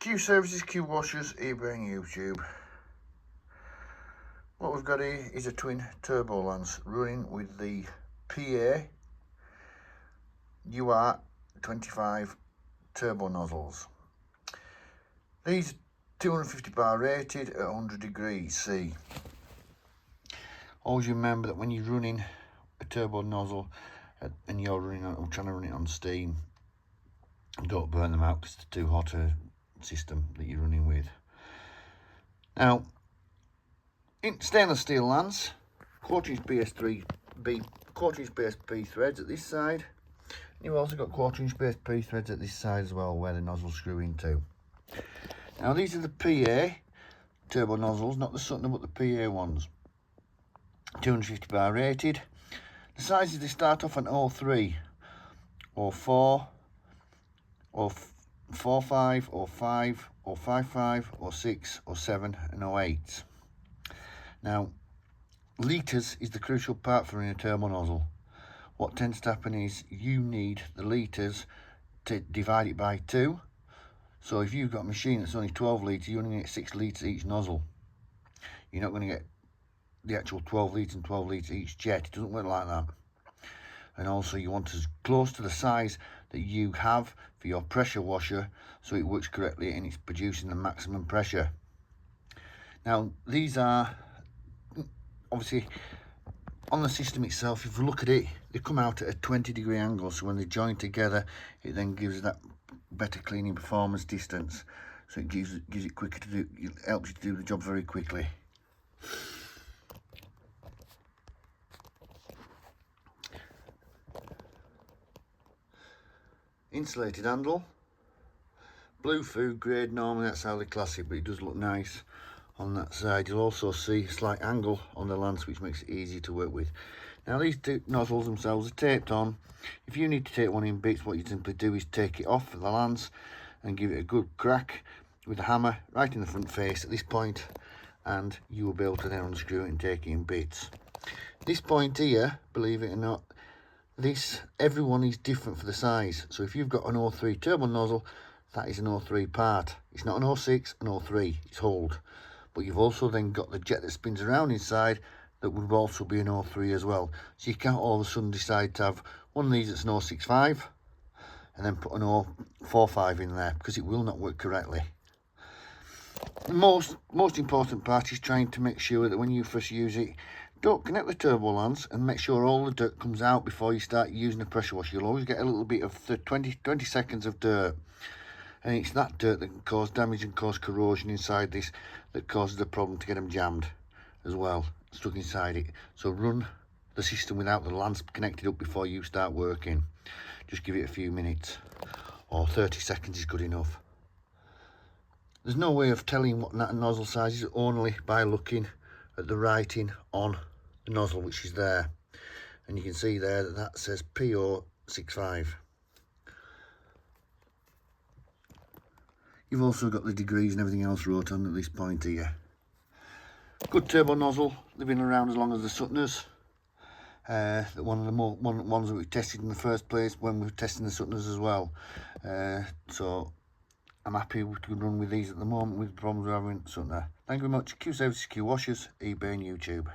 Q services, Q washers, eBay and YouTube. What we've got here is a twin turbo lance running with the PA UR25 turbo nozzles. These 250 bar rated at 100 degrees C. Always remember that when you're running a turbo nozzle and you're trying to run it on steam, don't burn them out because it's too hot a system that you're running with. Now, in stainless steel lance, 1/4 inch BSP threads at this side. You've also got 1/4 inch BSP threads at this side as well, where the nozzles screw into. Now these are the PA turbo nozzles, not the SUTTNER but the PA ones. 250 bar rated. The sizes they start off at 03 or 4 or 45 or 5 or 55 or 6 or 7 and 08. Now litres is the crucial part for running a turbo nozzle. What tends to happen is you need the litres to divide it by 2. So if you've got a machine that's only 12 litres, you're only going to get 6 litres each nozzle. You're not going to get the actual 12 litres and 12 litres each jet. It doesn't work like that. And also you want as close to the size that you have for your pressure washer so it works correctly and it's producing the maximum pressure. Now these are obviously on the system itself. If you look at it, they come out at a 20-degree angle, so when they join together it then gives that better cleaning performance distance, so it gives it quicker to do, it helps you to do the job very quickly. Insulated handle, blue food grade. Normally that's how they class it, but it does look nice on that side. You'll also see a slight angle on the lance, which makes it easy to work with. Now these two nozzles themselves are taped on. If you need to take one in bits, what you simply do is take it off the lance and give it a good crack with a hammer right in the front face at this point, and you will be able to then unscrew it and take it in bits. This point here, believe it or not, everyone is different for the size. So if you've got an 03 turbo nozzle, that is an 03 part. It's not an 06, an 03, it's hold. But you've also then got the jet that spins around inside that would also be an 03 as well. So you can't all of a sudden decide to have one of these that's an 065 and then put an 045 in there, because it will not work correctly. The most important part is trying to make sure that when you first use it, don't connect the turbo lance and make sure all the dirt comes out before you start using the pressure washer. You'll always get a little bit of 20 seconds of dirt, and it's that dirt that can cause damage and cause corrosion inside this that causes the problem to get them jammed as well, stuck inside it. So run the system without the lance connected up before you start working. Just give it a few minutes, or 30 seconds is good enough. There's no way of telling what nozzle size is, only by looking at the writing on the nozzle, which is there, and you can see there that says PO65. You've also got the degrees and everything else wrote on at this point here. Good turbo nozzle, they've been around as long as the SUTTNERs. One of the ones that we tested in the first place when we were testing the SUTTNERs as well. So I'm happy to run with these at the moment with the problems we're having at SUTTNER. Thank you very much. Q services, Q washers, eBay and YouTube.